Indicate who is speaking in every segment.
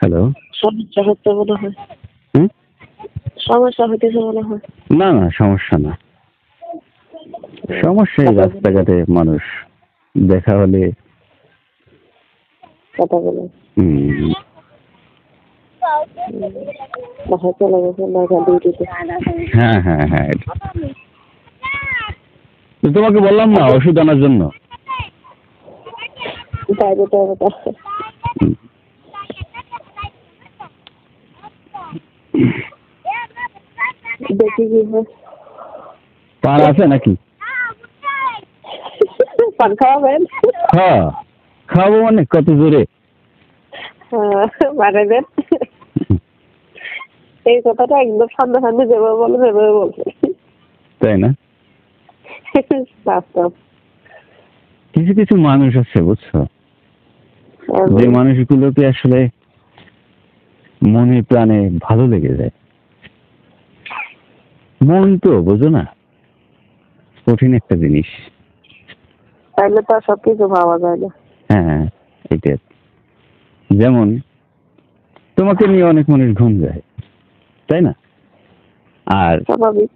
Speaker 1: Hello.
Speaker 2: সমস্যা হচ্ছে মনে হয়।
Speaker 1: হুম?
Speaker 2: সমস্যা হইতেছে মনে হয়।
Speaker 1: না, না সমস্যা না। সমস্যা এই
Speaker 2: কথা বলে
Speaker 1: রাস্তাঘাটে মানুষ দেখা হলে
Speaker 2: কথা বলে
Speaker 1: হুম,
Speaker 2: বাসায় চলে গেছে নয়টা ডিউটিতে।
Speaker 1: হ্যাঁ, হ্যাঁ, হ্যাঁ। তো তোমাকে বললাম না ওষুধ আনার জন্য।
Speaker 2: বাইরে তো
Speaker 1: হুম।
Speaker 2: দেখি কি হয়।
Speaker 1: পান আছে নাকি?
Speaker 2: পান খাওয়াবেন?
Speaker 1: হ্যাঁ, খাবো মানে কত জোরে।
Speaker 2: বানাবেন। এই কথাটা একদম সামনে সামনে যেভাবে বলো সেভাবে বলছে।
Speaker 1: তাই না?
Speaker 2: বাস্তব।
Speaker 1: কিছু কিছু মানুষ আছে বুঝছো, যে মানুষগুলোকে আসলে মনে প্রাণে ভালো লেগে যায়। মন তো বোঝো না, কঠিন একটা জিনিস।
Speaker 2: তাইলে তো আর সবকিছু ভাবা যায় না।
Speaker 1: হ্যাঁ, এটা যেমন তোমাকে নিয়ে অনেক মানুষ ঘুম যায়, তাই না? আর
Speaker 2: স্বাভাবিক।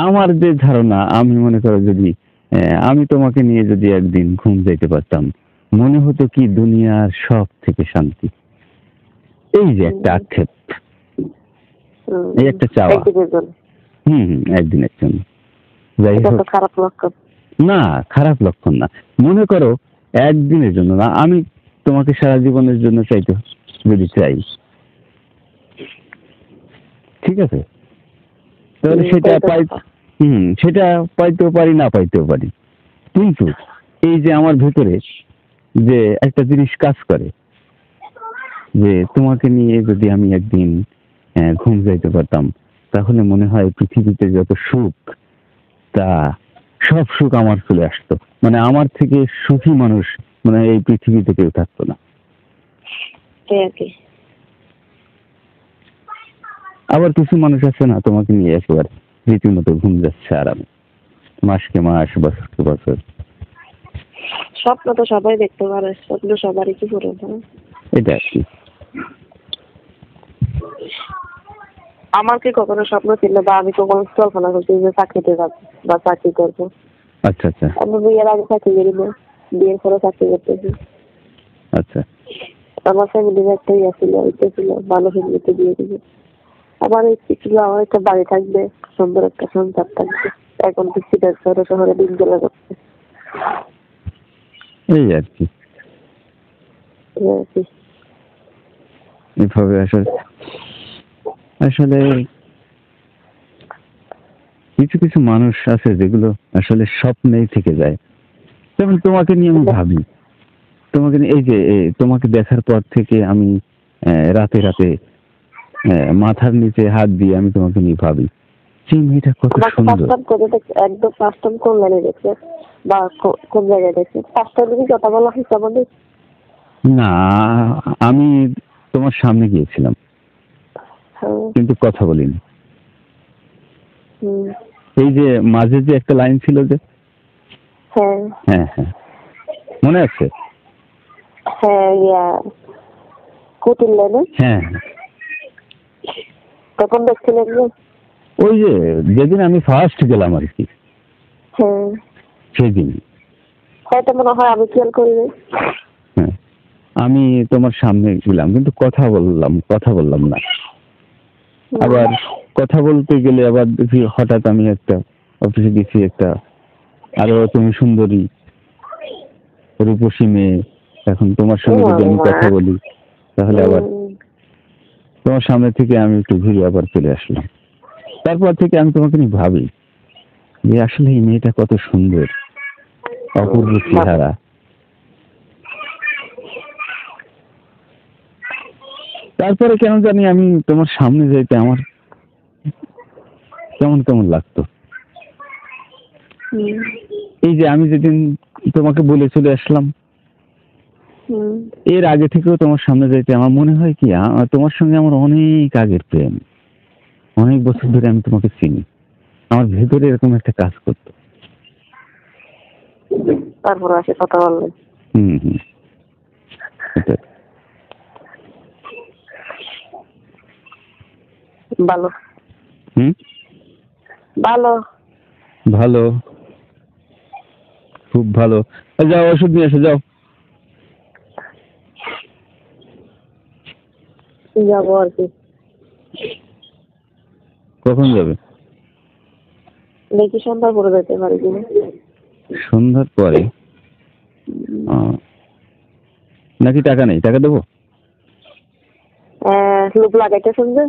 Speaker 1: আমার যে ধারণা, আমি মনে করো যদি আমি তোমাকে নিয়ে যদি একদিন ঘুম যাইতে পারতাম, মনে হতো কি দুনিয়ার সব থেকে শান্তি। এই যে একটা আক্ষেপ, এই একটা চাওয়া।
Speaker 2: একদিনের জন্য।
Speaker 1: একদিনের জন্য। যাই
Speaker 2: এটা
Speaker 1: হোক,
Speaker 2: তো খারাপ লক্ষণ।
Speaker 1: না খারাপ লক্ষণ না। মনে করো একদিনের জন্য না, আমি তোমাকে সারা জীবনের জন্য চাইতো যদি চাই, ঠিক আছে, তাহলে সেটা পাই। সেটা পাইতেও পারি, না পাইতেও পারি। কিন্তু এই যে আমার ভেতরে যে একটা জিনিস কাজ করে, যে তোমাকে নিয়ে যদি আমি একদিন ঘুম যাইতে পারতাম, তাহলে মনে হয় পৃথিবীতে যত সুখ, তা সব সুখ আমার চলে আসতো। মানে আমার থেকে সুখী মানুষ মানে এই পৃথিবীতে কেউ থাকতো না। আবার কিছু মানুষ আছে না, তোমাকে নিয়ে একেবারে রীতিমতো ঘুম যাচ্ছে আরামে, মাসকে মাস, বছরকে বছর।
Speaker 2: স্বপ্ন তো সবাই দেখতে পারে, স্বপ্ন সবারই কি পূরণ হয়।
Speaker 1: এটা আর কি।
Speaker 2: আমার কি কখনো স্বপ্ন ছিল বা আমি কখনো কল্পনা করছি যে চাকরিতে যাবো বা চাকরি করবো?
Speaker 1: আচ্ছা আচ্ছা
Speaker 2: আমি বিয়ের আগে চাকরি করি না, বিয়ের পরে চাকরি করতেছি।
Speaker 1: আচ্ছা।
Speaker 2: আমার ফ্যামিলির একটা ইয়ে ছিল, ইচ্ছে ছিল ভালো ফ্যামিলিতে বিয়ে দিবে। আমার ইচ্ছে ছিল আমার একটা বাড়ি থাকবে, সুন্দর একটা সংসার থাকবে। এখন তো সিলেট শহরে শহরে দিন চলে যাচ্ছে।
Speaker 1: এই আর কি, এভাবে আসলে আসলে কিছু কিছু মানুষ আছে যেগুলো আসলে স্বপ্নেই থেকে যায়। যেমন তোমাকে নিয়ে আমি ভাবি, তোমাকে নিয়ে এই যে তোমাকে দেখার পর থেকে আমি রাতে রাতে মাথার নিচে হাত দিয়ে আমি তোমাকে নিয়ে ভাবি, সেই মেয়েটা কত সুন্দর।
Speaker 2: একদম ফার্স্ট টাইম কোন লাইনে দেখছে বা কোন জায়গায় দেখছে? ফার্স্ট টাইম কি কথা বলা হয়েছে আমাদের?
Speaker 1: না, আমি তোমার সামনে গিয়েছিলাম কিন্তু কথা বলিনি। এই যে মাঝে যে একটা লাইন ছিল যে, হ্যাঁ হ্যাঁ মনে আছে?
Speaker 2: হ্যাঁ, কুটির লাইনে।
Speaker 1: হ্যাঁ,
Speaker 2: তখন দেখছিলেন যে
Speaker 1: ওই যে যেদিন আমি ফার্স্ট গেলাম আর কি, সেদিন
Speaker 2: হয়তো মনে হয় আমি খেয়াল করি নাই।
Speaker 1: হ্যাঁ, আমি তোমার সামনে গেলাম কিন্তু কথা বললাম না। আবার কথা বলতে গেলে আবার দেখি হঠাৎ আমি একটা অফিসে গেছি, একটা আরো তুমি সুন্দরী রূপসী মেয়ে, এখন তোমার সঙ্গে যদি আমি কথা বলি তাহলে আবার তোমার সামনে থেকে আমি একটু ঘুরে আবার চলে আসলাম। তারপর থেকে আমি তোমাকে নিয়ে ভাবি যে আসলে এই মেয়েটা কত সুন্দর, অপূর্ব চেহারা। তারপরে কেন জানি আমি তোমার সামনে যাইতে আমার কেমন কেমন লাগতো। এই যে আমি যেদিন তোমাকে বলে চলে আসলাম, এর আগে থেকেও তোমার সামনে যাইতে আমার মনে হয় কি তোমার সঙ্গে আমার অনেক আগের প্রেম, অনেক বছর ধরে আমি তোমাকে চিনি, আমার ভেতরে এরকম একটা কাজ করতো।
Speaker 2: তারপর আসে কথা বললেন। ভালো।
Speaker 1: হুম?
Speaker 2: ভালো।
Speaker 1: ভালো, খুব ভালো। যাও ওষুধ নিয়ে এসো, যাও।
Speaker 2: যাবো আর কি।
Speaker 1: কখন যাবে?
Speaker 2: দেখি সন্ধ্যার পরে যেতে পারি কিনা।
Speaker 1: সন্ধ্যার পরে? নাকি টাকা নেই? টাকা দেবো?
Speaker 2: লোক লাগাইতে শুনবে।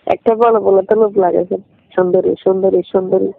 Speaker 2: একটা বলো বলো তো লোক লাগাইছেন। সুন্দরী সুন্দরী সুন্দরী।